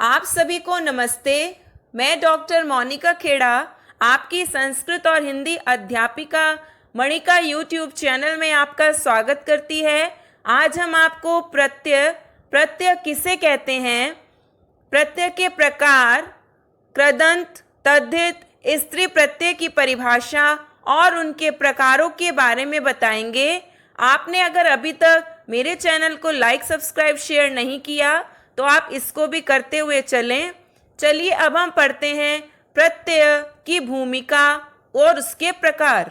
आप सभी को नमस्ते। मैं डॉक्टर मोनिका खेड़ा आपकी संस्कृत और हिंदी अध्यापिका मणिका यूट्यूब चैनल में आपका स्वागत करती है। आज हम आपको प्रत्यय किसे कहते हैं, प्रत्यय के प्रकार, कृदंत, तद्धित, स्त्री प्रत्यय की परिभाषा और उनके प्रकारों के बारे में बताएंगे। आपने अगर अभी तक मेरे चैनल को लाइक, सब्सक्राइब, शेयर नहीं किया तो आप इसको भी करते हुए चलें। चलिए अब हम पढ़ते हैं प्रत्यय की भूमिका और उसके प्रकार।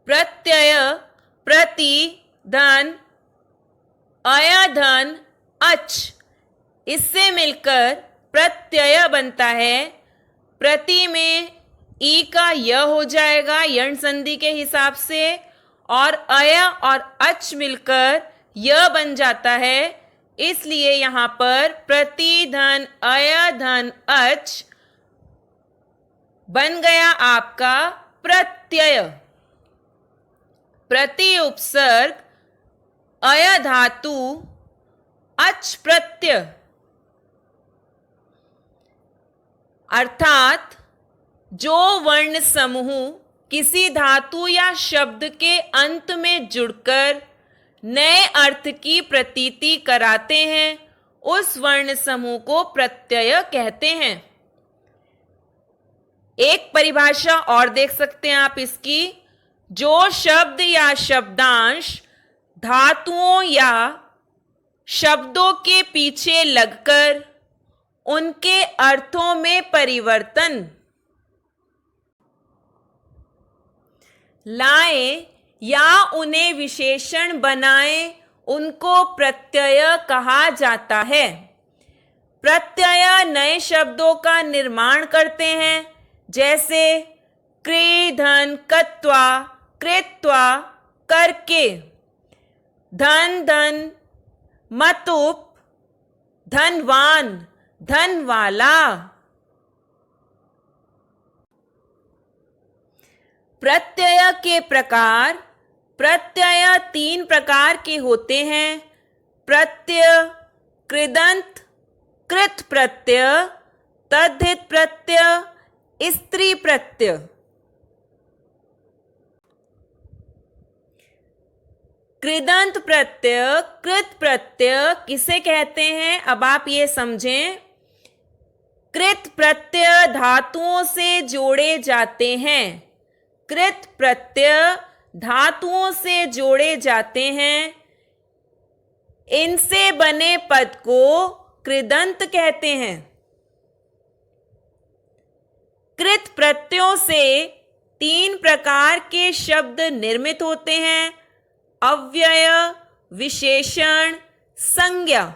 प्रत्यय प्रति, धन, अया, धन, अच, इससे मिलकर प्रत्यय बनता है। प्रति में ई का य हो जाएगा यण संधि के हिसाब से, और अय और अच मिलकर य बन जाता है। इसलिए यहां पर प्रति, धन, अय, धन, अच बन गया आपका प्रत्यय। प्रति उपसर्ग, अय धातु, अच प्रत्यय, अर्थात जो वर्ण समूह किसी धातु या शब्द के अंत में जुड़कर नए अर्थ की प्रतीति कराते हैं, उस वर्ण समूह को प्रत्यय कहते हैं। एक परिभाषा और देख सकते हैं आप इसकी, जो शब्द या शब्दांश धातुओं या शब्दों के पीछे लगकर उनके अर्थों में परिवर्तन लाए या उन्हें विशेषण बनाए, उनको प्रत्यय कहा जाता है। प्रत्यय नए शब्दों का निर्माण करते हैं, जैसे क्री, धन, कत्वा, कृत्वा, करके, धन, धन, मतुप, धनवान, धनवाला। प्रत्यय के प्रकार, प्रत्यय तीन प्रकार के होते हैं। प्रत्यय, कृदंत, कृत प्रत्यय, तद्धित प्रत्यय, स्त्री प्रत्यय। कृदंत प्रत्यय, कृत प्रत्यय किसे कहते हैं, अब आप ये समझें। कृत प्रत्यय धातुओं से जोड़े जाते हैं। कृत प्रत्यय धातुओं से जोड़े जाते हैं। इनसे बने पद को कृदंत कहते हैं। कृत प्रत्ययों से तीन प्रकार के शब्द निर्मित होते हैं: अव्यय, विशेषण, संज्ञा।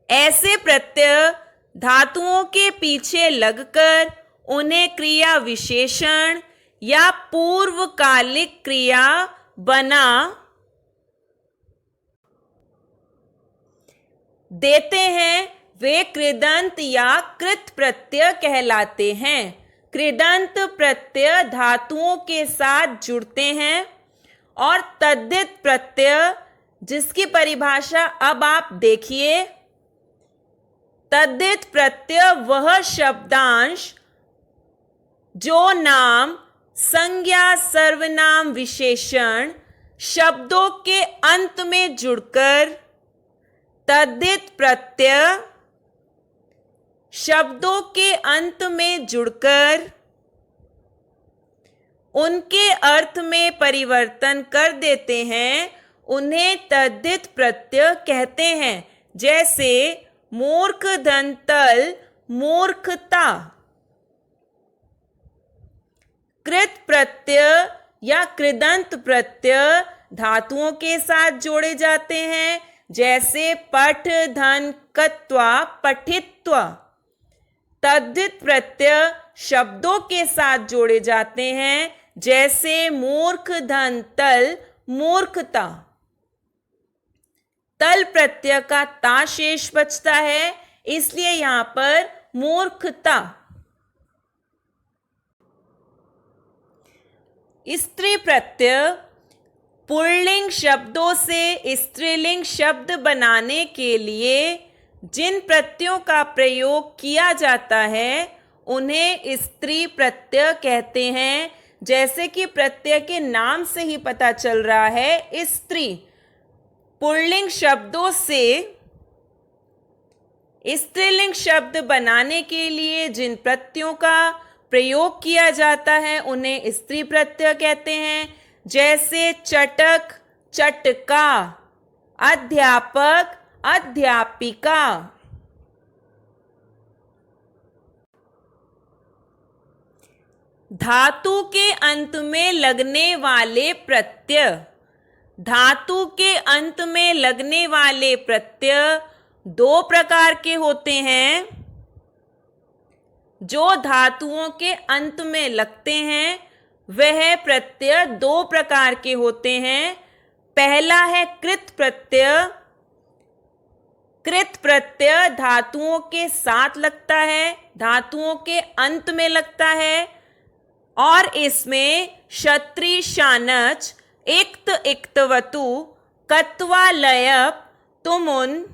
ऐसे प्रत्यय धातुओं के पीछे लगकर उन्हें क्रिया विशेषण या पूर्वकालिक क्रिया बना देते हैं, वे कृदंत या कृत प्रत्यय कहलाते हैं। कृदंत प्रत्यय धातुओं के साथ जुड़ते हैं, और तद्धित प्रत्यय, जिसकी परिभाषा अब आप देखिए। तद्धित प्रत्यय वह शब्दांश जो नाम, संज्ञा, सर्वनाम, विशेषण शब्दों के अंत में जुड़कर, तद्धित प्रत्यय शब्दों के अंत में जुड़कर उनके अर्थ में परिवर्तन कर देते हैं, उन्हें तद्धित प्रत्यय कहते हैं। जैसे मूर्ख, दंतल, मूर्खता। कृत प्रत्यय या कृदंत प्रत्यय धातुओं के साथ जोड़े जाते हैं, जैसे पठ, धन, कत्वा, पठित्वा। तद्धित प्रत्यय शब्दों के साथ जोड़े जाते हैं, जैसे मूर्ख, धन, तल, मूर्खता। तल प्रत्यय का ता शेष बचता है, इसलिए यहां पर मूर्खता। स्त्री प्रत्यय पुल्लिंग शब्दों से स्त्रीलिंग शब्द बनाने के लिए जिन प्रत्ययों का प्रयोग किया जाता है उन्हें स्त्री प्रत्यय कहते हैं। जैसे कि प्रत्यय के नाम से ही पता चल रहा है, स्त्री। पुल्लिंग शब्दों से स्त्रीलिंग शब्द बनाने के लिए जिन प्रत्ययों का प्रयोग किया जाता है उन्हें स्त्री प्रत्यय कहते हैं। जैसे चटक, चटका, अध्यापक, अध्यापिका। धातु के अंत में लगने वाले प्रत्यय। धातु के अंत में लगने वाले प्रत्यय दो प्रकार के होते हैं। जो धातुओं के अंत में लगते हैं वह प्रत्यय दो प्रकार के होते हैं। पहला है कृत प्रत्यय। कृत प्रत्यय धातुओं के साथ लगता है, धातुओं के अंत में लगता है और इसमें क्षत्री शानच, इक्त इक्तवतु, कत्वा लयप, तुमुन,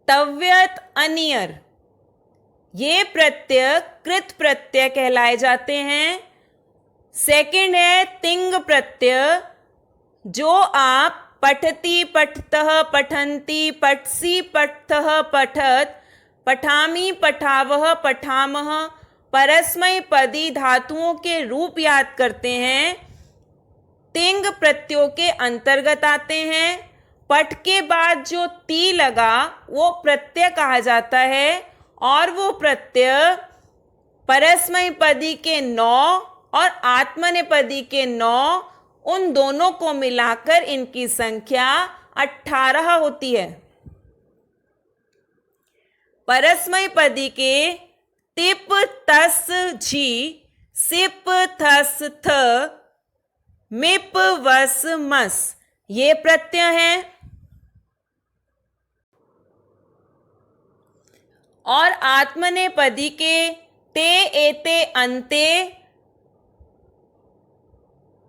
तव्यत अनियर, ये प्रत्यय कृत प्रत्यय कहलाए जाते हैं। सेकंड है तिंग प्रत्यय। जो आप पठती, पठतः, पठन्ति, पठसी, पठतः, पठत, पठामि, पठावः, पठामः परस्मैपदी धातुओं के रूप याद करते हैं, तिंग प्रत्ययों के अंतर्गत आते हैं। पठ के बाद जो ती लगा वो प्रत्यय कहा जाता है और वो प्रत्यय परस्मैपदी के 9 और आत्मनेपदी के 9, उन दोनों को मिलाकर इनकी संख्या 18 होती है। परस्मैपदी के तिप, तस, झी, सिप, थस, थ, मिप, वस, मस, ये प्रत्यय हैं। और आत्मनेपदी के ते, एते, अंते,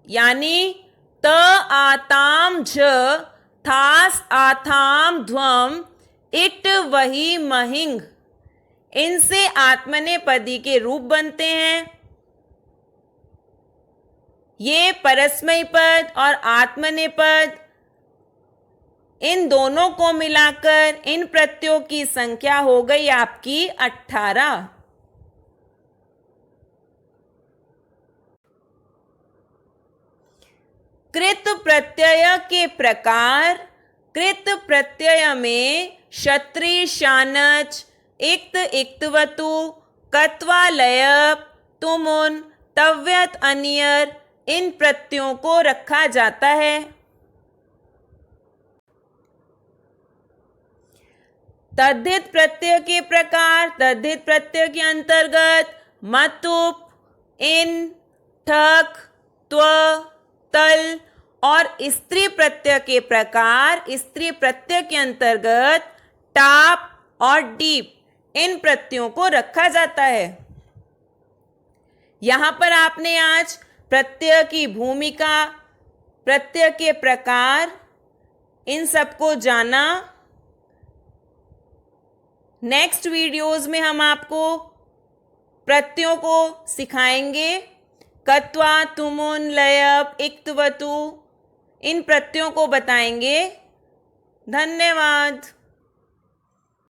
यानी त, आताम, झ, थास, आथाम, ध्वम, इट, वही, महिंग, इनसे आत्मनेपदी के रूप बनते हैं। ये परस्मैपद पद और आत्मनेपद, इन दोनों को मिलाकर इन प्रत्ययों की संख्या हो गई आपकी 18। कृत प्रत्यय के प्रकार। कृत प्रत्यय में क्षत्री शानच, इक्त इक्तवतु, कत्वा लयप, तुमुन, तव्यत अनियर, इन प्रत्ययों को रखा जाता है। तद्धित प्रत्यय के प्रकार। तद्धित प्रत्यय के अंतर्गत मतुप, इन, ठक, त्व, तल और स्त्री प्रत्यय के प्रकार। स्त्री प्रत्यय के अंतर्गत टाप और डीप, इन प्रत्ययों को रखा जाता है। यहां पर आपने आज प्रत्यय की भूमिका, प्रत्यय के प्रकार, इन सबको जाना। नेक्स्ट वीडियोस में हम आपको प्रत्ययों को सिखाएंगे। कत्वा, तुमुन, लयप, इक्तवतु, इन प्रत्ययों को बताएंगे। धन्यवाद।